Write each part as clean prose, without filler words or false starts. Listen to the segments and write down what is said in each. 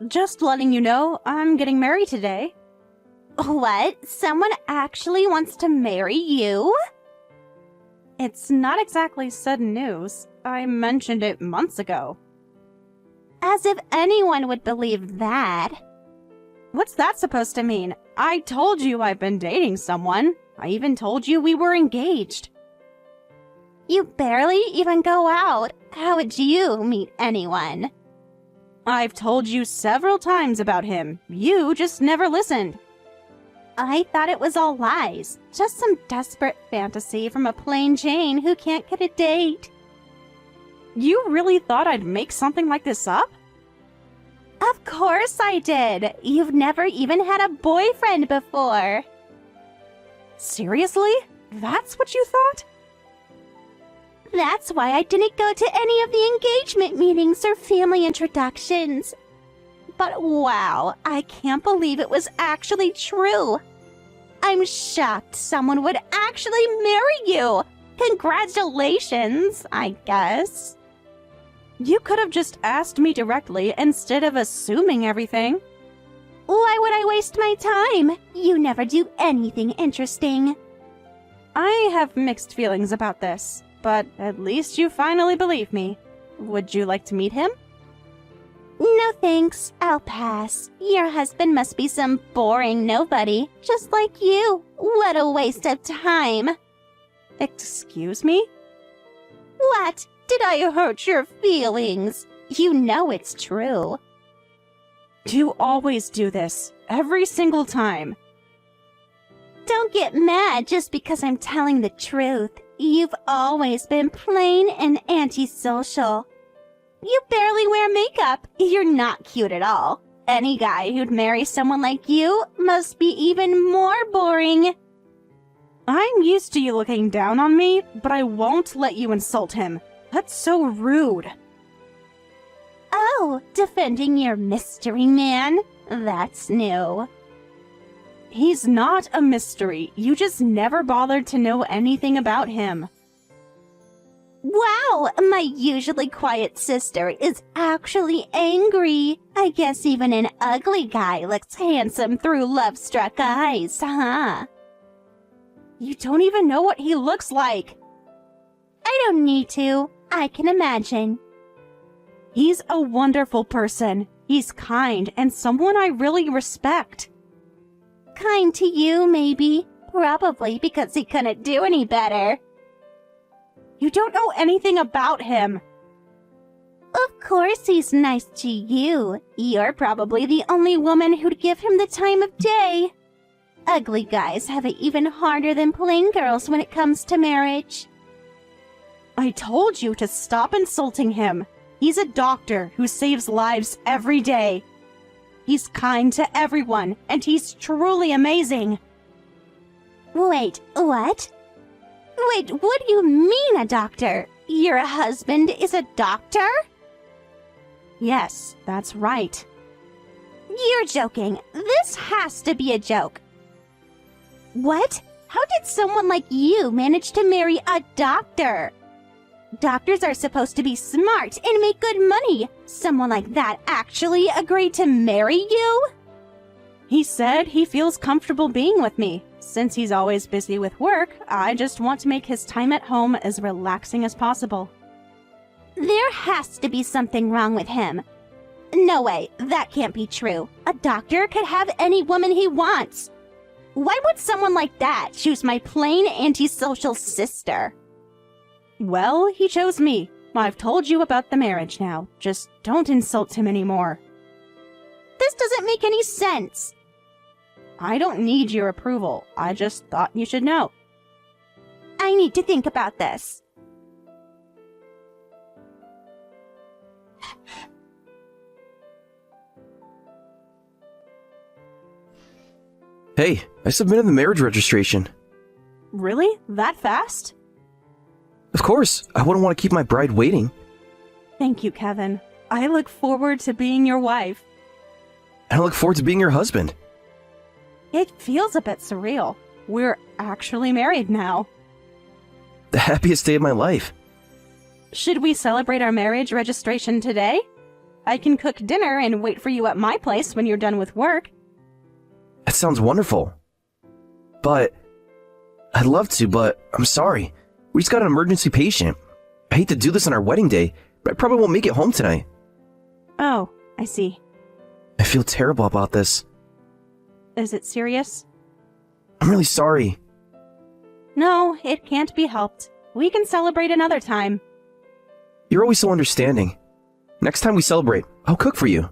Just letting you know, I'm getting married today. What? Someone actually wants to marry you? It's not exactly sudden news. I mentioned it months ago. As if anyone would believe that. What's that supposed to mean? I told you I've been dating someone. I even told you we were engaged. You barely even go out. How would you meet anyone? I've told you several times about him. You just never listened. I thought it was all lies. Just some desperate fantasy from a plain Jane who can't get a date. You really thought I'd make something like this up? Of course I did. You've never even had a boyfriend before. Seriously? That's what you thought? That's why I didn't go to any of the engagement meetings or family introductions. But wow, I can't believe it was actually true. I'm shocked someone would actually marry you. Congratulations, I guess. You could have just asked me directly instead of assuming everything. Why would I waste my time? You never do anything interesting. I have mixed feelings about this, but at least you finally believe me. Would you like to meet him? No thanks, I'll pass. Your husband must be some boring nobody, just like you. What a waste of time. Excuse me? What? Did I hurt your feelings? You know it's true. You always do this, every single time. Don't get mad just because I'm telling the truth. You've always been plain and antisocial. You barely wear makeup. You're not cute at all. Any guy who'd marry someone like you must be even more boring. I'm used to you looking down on me, but I won't let you insult him. That's so rude. Oh, defending your mystery man? That's new. He's not a mystery. You just never bothered to know anything about him. Wow, my usually quiet sister is actually angry. I guess even an ugly guy looks handsome through love-struck eyes, huh? You don't even know what he looks like. I don't need to. I can imagine. He's a wonderful person. He's kind and someone I really respect. Kind to you, maybe. Probably because he couldn't do any better. You don't know anything about him. Of course he's nice to you. You're probably the only woman who'd give him the time of day. Ugly guys have it even harder than plain girls when it comes to marriage. I told you to stop insulting him. He's a doctor who saves lives every day. He's kind to everyone, and he's truly amazing. Wait, what? Wait, what do you mean a doctor? Your husband is a doctor? Yes, that's right. You're joking. This has to be a joke. What? How did someone like you manage to marry a doctor? Doctors are supposed to be smart and make good money. Someone like that actually agreed to marry you? He said he feels comfortable being with me. Since he's always busy with work, I just want to make his time at home as relaxing as possible. There has to be something wrong with him. No way, that can't be true. A doctor could have any woman he wants. Why would someone like that choose my plain antisocial sister? Well, he chose me. I've told you about the marriage now. Just don't insult him anymore. This doesn't make any sense. I don't need your approval. I just thought you should know. I need to think about this. Hey, I submitted the marriage registration. Really? That fast? Of course, I wouldn't want to keep my bride waiting. Thank you, Kevin. I look forward to being your wife. And I look forward to being your husband. It feels a bit surreal. We're actually married now. The happiest day of my life. Should we celebrate our marriage registration today? I can cook dinner and wait for you at my place when you're done with work. That sounds wonderful. But I'd love to, but I'm sorry. We just got an emergency patient. I hate to do this on our wedding day, but I probably won't make it home tonight. Oh, I see. I feel terrible about this. Is it serious? I'm really sorry. No, it can't be helped. We can celebrate another time. You're always so understanding. Next time we celebrate, I'll cook for you.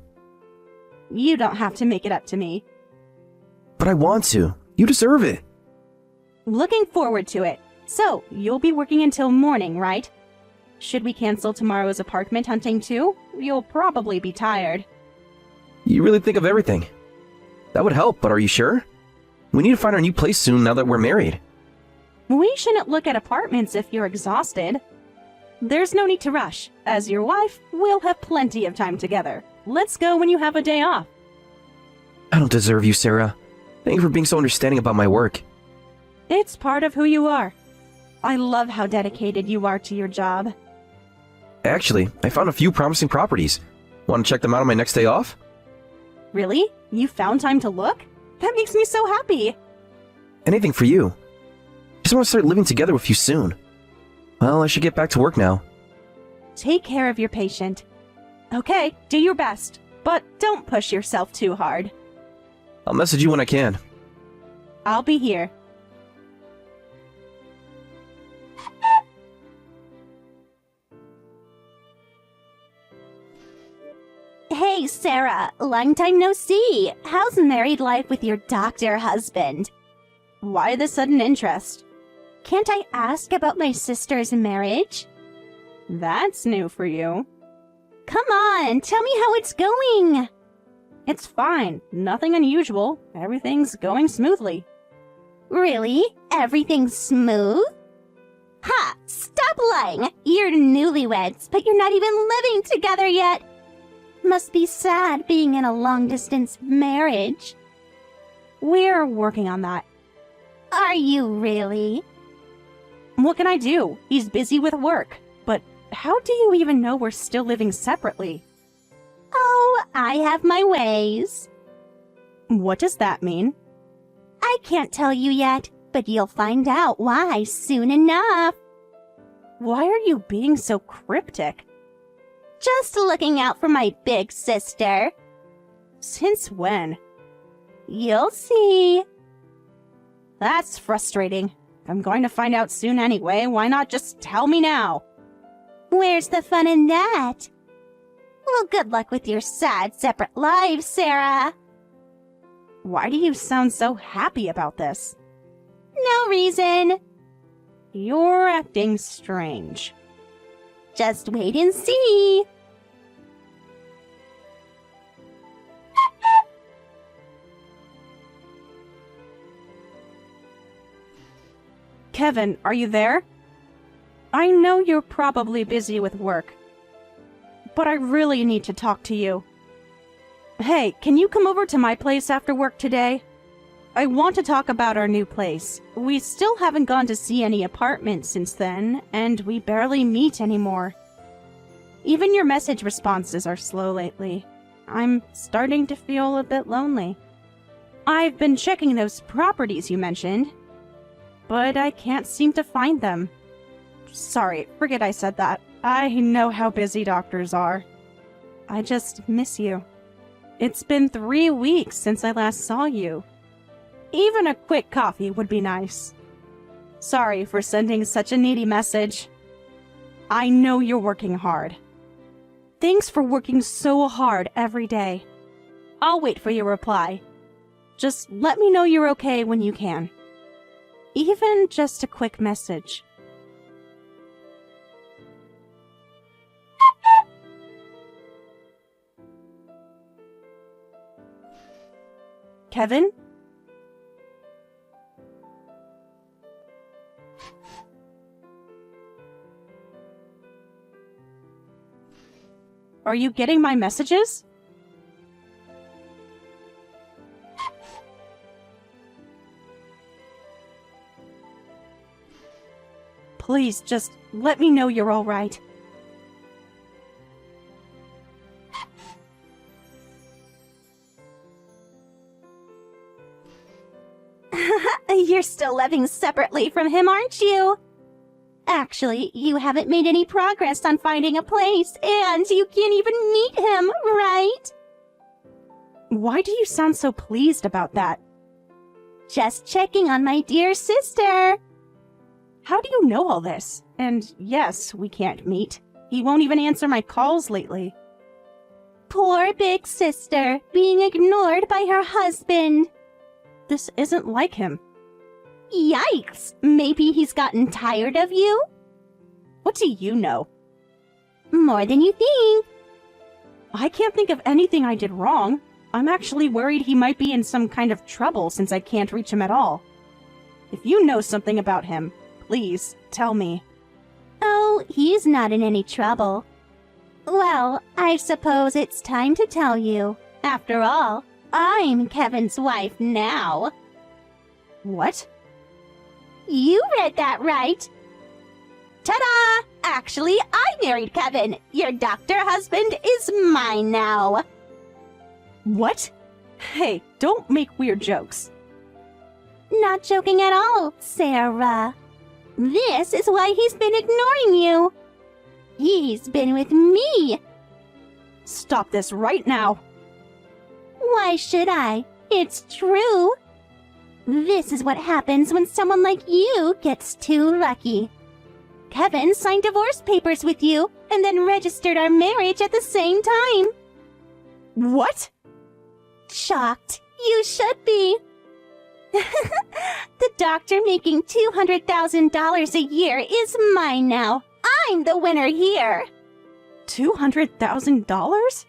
You don't have to make it up to me. But I want to. You deserve it. Looking forward to it. So, you'll be working until morning, right? Should we cancel tomorrow's apartment hunting too? You'll probably be tired. You really think of everything. That would help, but are you sure? We need to find our new place soon now that we're married. We shouldn't look at apartments if you're exhausted. There's no need to rush. As your wife, we'll have plenty of time together. Let's go when you have a day off. I don't deserve you, Sarah. Thank you for being so understanding about my work. It's part of who you are. I love how dedicated you are to your job. Actually, I found a few promising properties. Want to check them out on my next day off? Really? You found time to look? That makes me so happy. Anything for you. Just want to start living together with you soon. Well, I should get back to work now. Take care of your patient. Okay, do your best, but don't push yourself too hard. I'll message you when I can. I'll be here. Hey, Sarah, long time no see. How's married life with your doctor husband? Why the sudden interest? Can't I ask about my sister's marriage? That's new for you. Come on, tell me how it's going. It's fine. Nothing unusual. Everything's going smoothly. Really? Everything's smooth? Ha! Stop lying! You're newlyweds, but you're not even living together yet. Must be sad being in a long-distance marriage. We're working on that. Are you really? What can I do? He's busy with work. But how do you even know we're still living separately? Oh, I have my ways. What does that mean? I can't tell you yet, but you'll find out why soon enough. Why are you being so cryptic? Just looking out for my big sister. Since when? You'll see. That's frustrating. I'm going to find out soon anyway. Why not just tell me now? Where's the fun in that? Well, good luck with your sad, separate lives, Sarah. Why do you sound so happy about this? No reason. You're acting strange. Just wait and see. Kevin, are you there? I know you're probably busy with work, but I really need to talk to you. Hey, can you come over to my place after work today? I want to talk about our new place. We still haven't gone to see any apartments since then, and we barely meet anymore. Even your message responses are slow lately. I'm starting to feel a bit lonely. I've been checking those properties you mentioned, but I can't seem to find them. Sorry, forget I said that. I know how busy doctors are. I just miss you. It's been 3 weeks since I last saw you. Even a quick coffee would be nice. Sorry for sending such a needy message. I know you're working hard. Thanks for working so hard every day. I'll wait for your reply. Just let me know you're okay when you can. Even just a quick message. Kevin? Are you getting my messages? Please, just let me know you're all right. You're still living separately from him, aren't you? Actually, you haven't made any progress on finding a place, and you can't even meet him, right? Why do you sound so pleased about that? Just checking on my dear sister. How do you know all this? And yes, we can't meet. He won't even answer my calls lately. Poor big sister, being ignored by her husband. This isn't like him. Yikes! Maybe he's gotten tired of you? What do you know? More than you think. I can't think of anything I did wrong. I'm actually worried he might be in some kind of trouble since I can't reach him at all. If you know something about him, please tell me. Oh, he's not in any trouble. Well, I suppose it's time to tell you. After all, I'm Kevin's wife now. What? You read that right. Ta-da! Actually, I married Kevin. Your doctor husband is mine now. What? Hey, don't make weird jokes. Not joking at all, Sarah. This is why he's been ignoring you. He's been with me. Stop this right now. Why should I? It's true. This is what happens when someone like you gets too lucky. Kevin signed divorce papers with you and then registered our marriage at the same time. What? Shocked. You should be. The doctor making $200,000 a year is mine now. I'm the winner here. $200,000?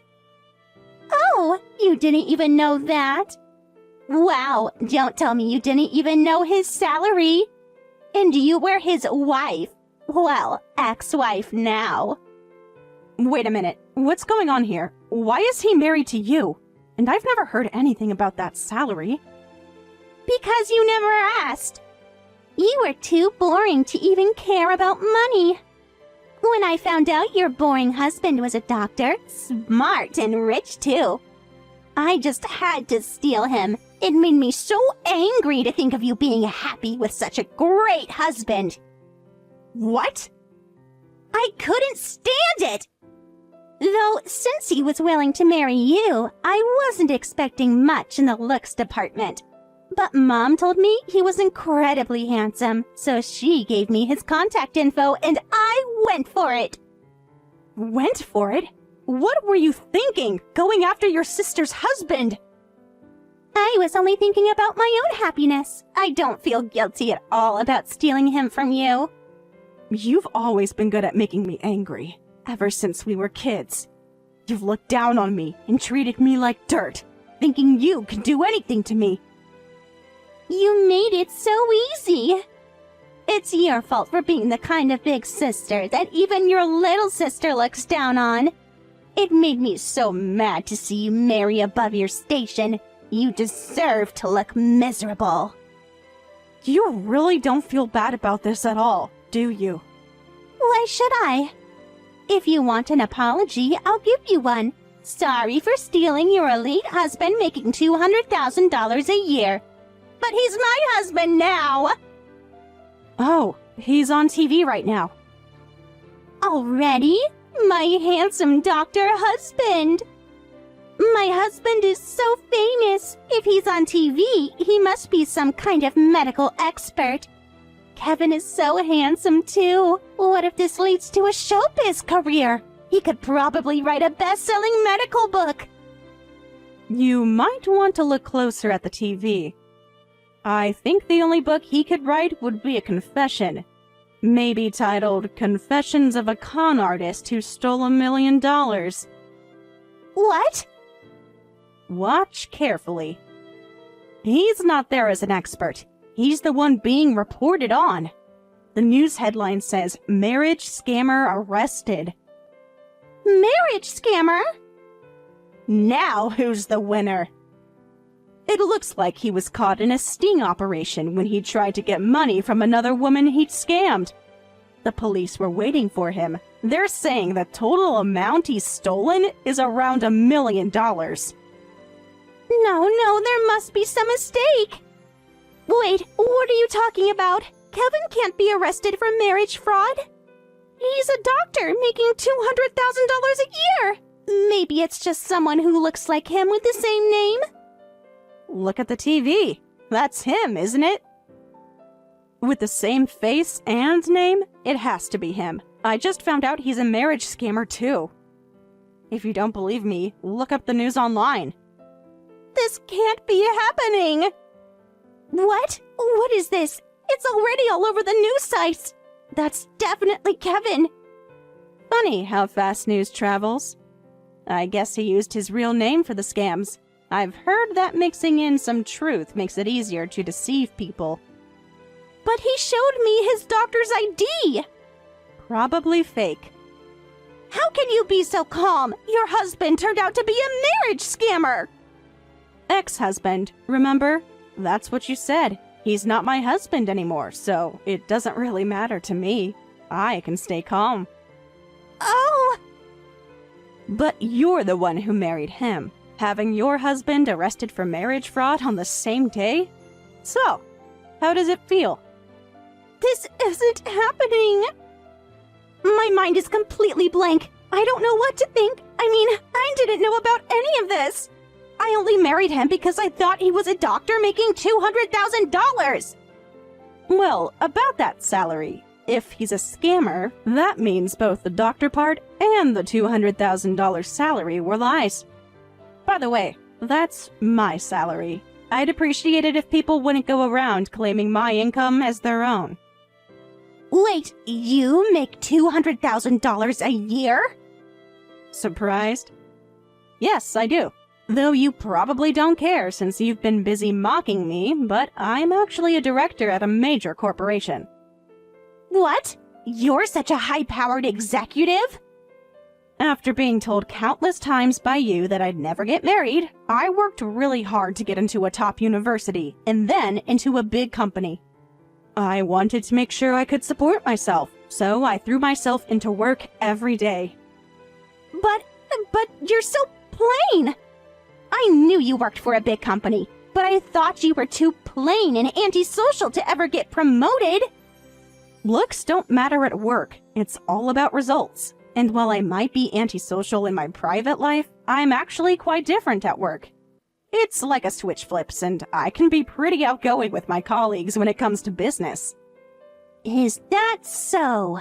Oh, you didn't even know that? Wow, don't tell me you didn't even know his salary. And you were his wife. Well, ex-wife now. Wait a minute. What's going on here? Why is he married to you? And I've never heard anything about that salary. Because you never asked. You were too boring to even care about money. When I found out your boring husband was a doctor, smart and rich too, I just had to steal him. It made me so angry to think of you being happy with such a great husband. What? I couldn't stand it! Though, since he was willing to marry you, I wasn't expecting much in the looks department. But Mom told me he was incredibly handsome, so she gave me his contact info and I went for it. Went for it? What were you thinking, going after your sister's husband? I was only thinking about my own happiness. I don't feel guilty at all about stealing him from you. You've always been good at making me angry, ever since we were kids. You've looked down on me and treated me like dirt, thinking you could do anything to me. You made it so easy. It's your fault for being the kind of big sister that even your little sister looks down on. It made me so mad to see you marry above your station. You deserve to look miserable. You really don't feel bad about this at all, do you? Why should I? If you want an apology, I'll give you one. Sorry for stealing your elite husband making $200,000 a year. But he's my husband now! Oh, he's on TV right now. Already? My handsome doctor husband! My husband is so famous. If he's on TV, he must be some kind of medical expert. Kevin is so handsome too. What if this leads to a showbiz career? He could probably write a best-selling medical book. You might want to look closer at the TV. I think the only book he could write would be a confession. Maybe titled Confessions of a Con Artist Who Stole $1 Million. What? Watch carefully. He's not there as an expert. He's the one being reported on. The news headline says, "Marriage Scammer Arrested." Marriage scammer? Now who's the winner? It looks like he was caught in a sting operation when he tried to get money from another woman he'd scammed. The police were waiting for him. They're saying the total amount he's stolen is around $1 million. No, there must be some mistake. Wait, what are you talking about? Kevin can't be arrested for marriage fraud. He's a doctor making $200,000 a year. Maybe it's just someone who looks like him with the same name. Look at the TV. That's him, isn't it? With the same face and name, it has to be him. I just found out he's a marriage scammer too. If you don't believe me, look up the news online. This can't be happening. What? What is this? It's already all over the news sites. That's definitely Kevin. Funny how fast news travels. I guess he used his real name for the scams. I've heard that mixing in some truth makes it easier to deceive people. But he showed me his doctor's ID. Probably fake. How can you be so calm? Your husband turned out to be a marriage scammer. Ex-husband, remember? That's what you said. He's not my husband anymore, so it doesn't really matter to me. I can stay calm. Oh! But you're the one who married him, having your husband arrested for marriage fraud on the same day? So, how does it feel? This isn't happening. My mind is completely blank. I don't know what to think. I didn't know about any of this. I only married him because I thought he was a doctor making $200,000. Well, about that salary. If he's a scammer, that means both the doctor part and the $200,000 salary were lies. By the way, that's my salary. I'd appreciate it if people wouldn't go around claiming my income as their own. Wait, you make $200,000 a year? Surprised? Yes, I do. Though you probably don't care since you've been busy mocking me, but I'm actually a director at a major corporation. What? You're such a high-powered executive? After being told countless times by you that I'd never get married, I worked really hard to get into a top university, and then into a big company. I wanted to make sure I could support myself, so I threw myself into work every day. But you're so plain! I knew you worked for a big company, but I thought you were too plain and antisocial to ever get promoted. Looks don't matter at work. It's all about results. And while I might be antisocial in my private life, I'm actually quite different at work. It's like a switch flips, and I can be pretty outgoing with my colleagues when it comes to business. Is that so?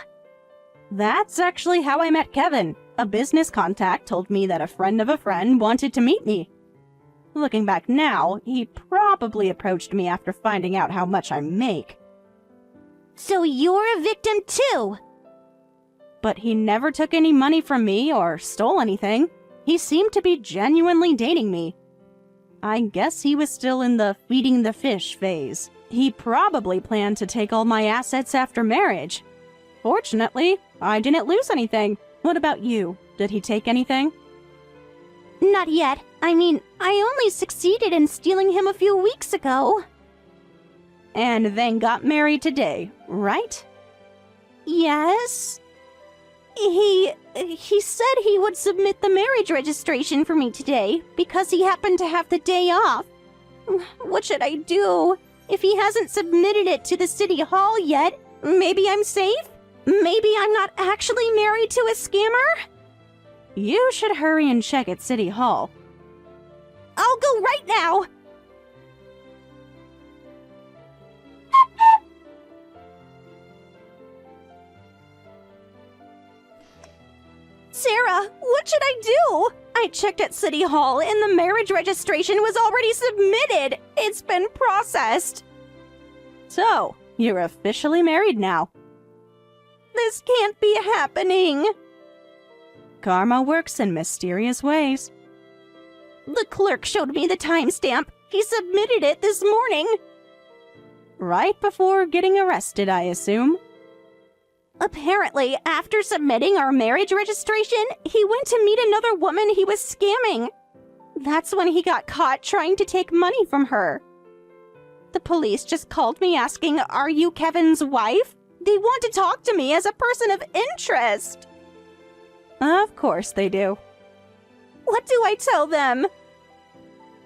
That's actually how I met Kevin. A business contact told me that a friend of a friend wanted to meet me. Looking back now, he probably approached me after finding out how much I make. So you're a victim too? But he never took any money from me or stole anything. He seemed to be genuinely dating me. I guess he was still in the feeding the fish phase. He probably planned to take all my assets after marriage. Fortunately, I didn't lose anything. What about you? Did he take anything? Not yet. I only succeeded in stealing him a few weeks ago. And then got married today, right? Yes. He said he would submit the marriage registration for me today because he happened to have the day off. What should I do? If he hasn't submitted it to the city hall yet, maybe I'm safe? Maybe I'm not actually married to a scammer? You should hurry and check at City Hall. I'll go right now! Sarah, what should I do? I checked at City Hall and the marriage registration was already submitted. It's been processed. So, you're officially married now. This can't be happening. Karma works in mysterious ways. The clerk showed me the timestamp. He submitted it this morning. Right before getting arrested, I assume. Apparently, after submitting our marriage registration, he went to meet another woman he was scamming. That's when he got caught trying to take money from her. The police just called me asking, "Are you Kevin's wife?" They want to talk to me as a person of interest. Of course they do. What do I tell them?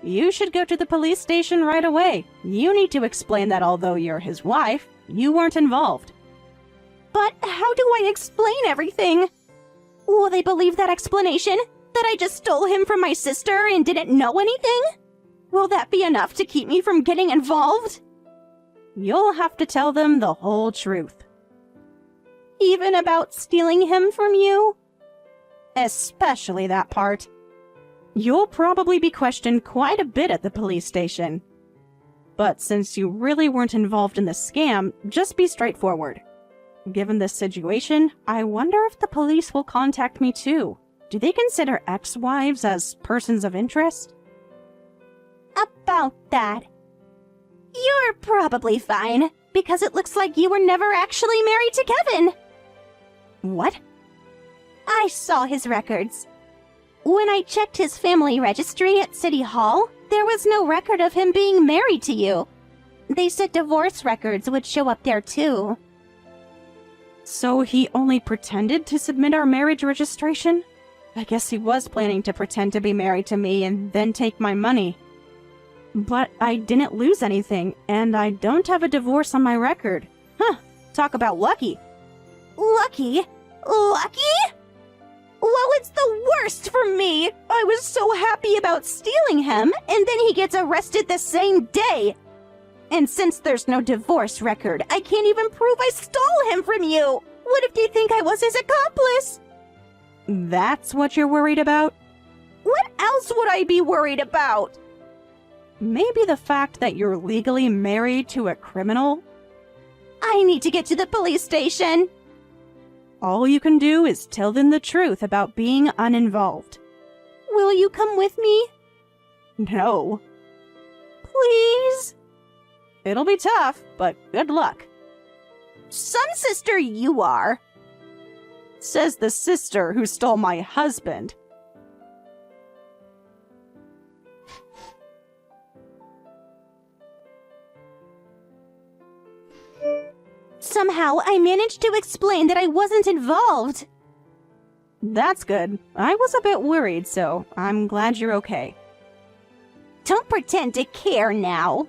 You should go to the police station right away. You need to explain that although you're his wife, you weren't involved. But how do I explain everything? Will they believe that explanation? That I just stole him from my sister and didn't know anything? Will that be enough to keep me from getting involved? You'll have to tell them the whole truth. Even about stealing him from you? Especially that part. You'll probably be questioned quite a bit at the police station. But since you really weren't involved in the scam, just be straightforward. Given this situation, I wonder if the police will contact me too. Do they consider ex-wives as persons of interest? About that. You're probably fine, because it looks like you were never actually married to Kevin. What? I saw his records. When I checked his family registry at City Hall, there was no record of him being married to you. They said divorce records would show up there too. So he only pretended to submit our marriage registration? I guess he was planning to pretend to be married to me and then take my money. But I didn't lose anything, and I don't have a divorce on my record. Huh, talk about lucky. Lucky? Lucky? Well, it's the worst for me. I was so happy about stealing him, and then he gets arrested the same day. And since there's no divorce record, I can't even prove I stole him from you. What if they think I was his accomplice? That's what you're worried about? What else would I be worried about? Maybe the fact that you're legally married to a criminal? I need to get to the police station. All you can do is tell them the truth about being uninvolved. Will you come with me? No. Please? It'll be tough, but good luck. Some sister you are. Says the sister who stole my husband. Somehow, I managed to explain that I wasn't involved. That's good. I was a bit worried, so I'm glad you're okay. Don't pretend to care now.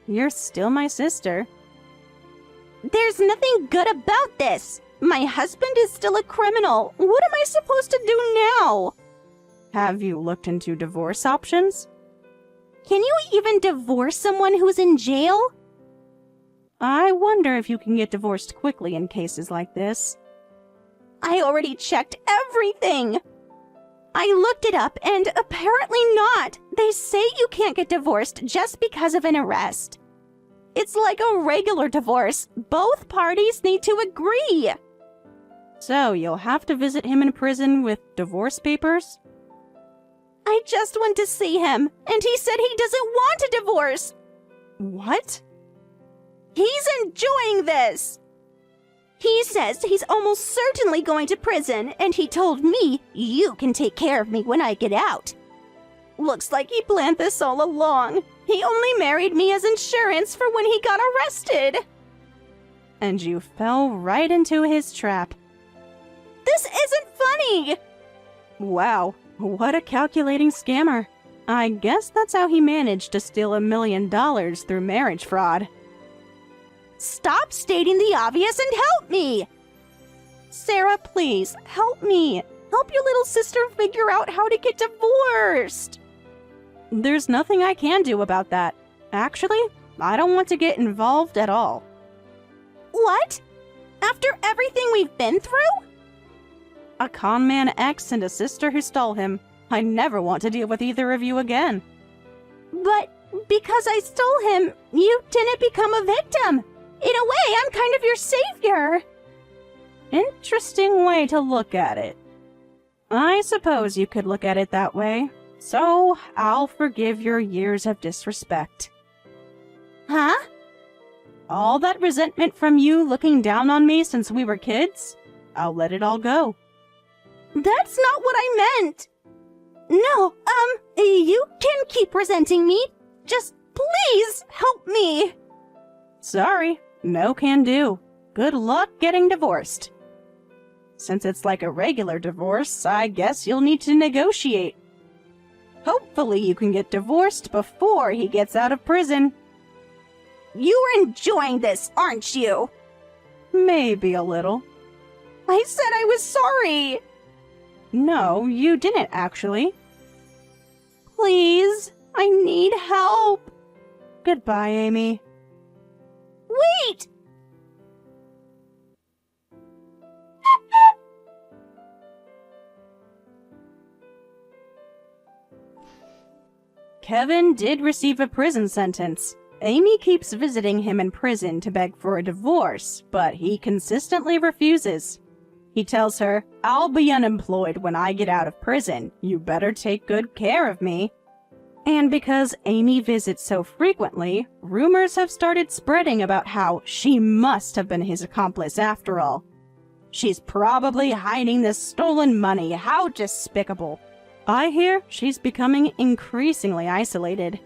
You're still my sister. There's nothing good about this. My husband is still a criminal. What am I supposed to do now? Have you looked into divorce options? Can you even divorce someone who's in jail? I wonder if you can get divorced quickly in cases like this. I already checked everything. I looked it up and apparently not. They say you can't get divorced just because of an arrest. It's like a regular divorce. Both parties need to agree. So you'll have to visit him in prison with divorce papers? I just went to see him, and he said he doesn't want a divorce. What? He's enjoying this. He says he's almost certainly going to prison, and he told me you can take care of me when I get out. Looks like he planned this all along. He only married me as insurance for when he got arrested. And you fell right into his trap. This isn't funny! Wow, what a calculating scammer. I guess that's how he managed to steal $1 million through marriage fraud. Stop stating the obvious and help me! Sarah, please, help me. Help your little sister figure out how to get divorced. There's nothing I can do about that. Actually, I don't want to get involved at all. What? After everything we've been through? A con man ex and a sister who stole him. I never want to deal with either of you again. But because I stole him, you didn't become a victim. In a way, I'm kind of your savior. Interesting way to look at it. I suppose you could look at it that way. So, I'll forgive your years of disrespect. Huh? All that resentment from you looking down on me since we were kids? I'll let it all go. That's not what I meant. No, you can keep resenting me. Just please help me. Sorry, no can do. Good luck getting divorced. Since it's like a regular divorce, I guess you'll need to negotiate. Hopefully you can get divorced before he gets out of prison. You're enjoying this, aren't you? Maybe a little. I said I was sorry. No, you didn't actually. Please, I need help. Goodbye, Amy. Wait! Kevin did receive a prison sentence. Amy keeps visiting him in prison to beg for a divorce, but he consistently refuses. He tells her, "I'll be unemployed when I get out of prison. You better take good care of me." And because Amy visits so frequently, rumors have started spreading about how she must have been his accomplice after all. She's probably hiding the stolen money. How despicable. I hear she's becoming increasingly isolated.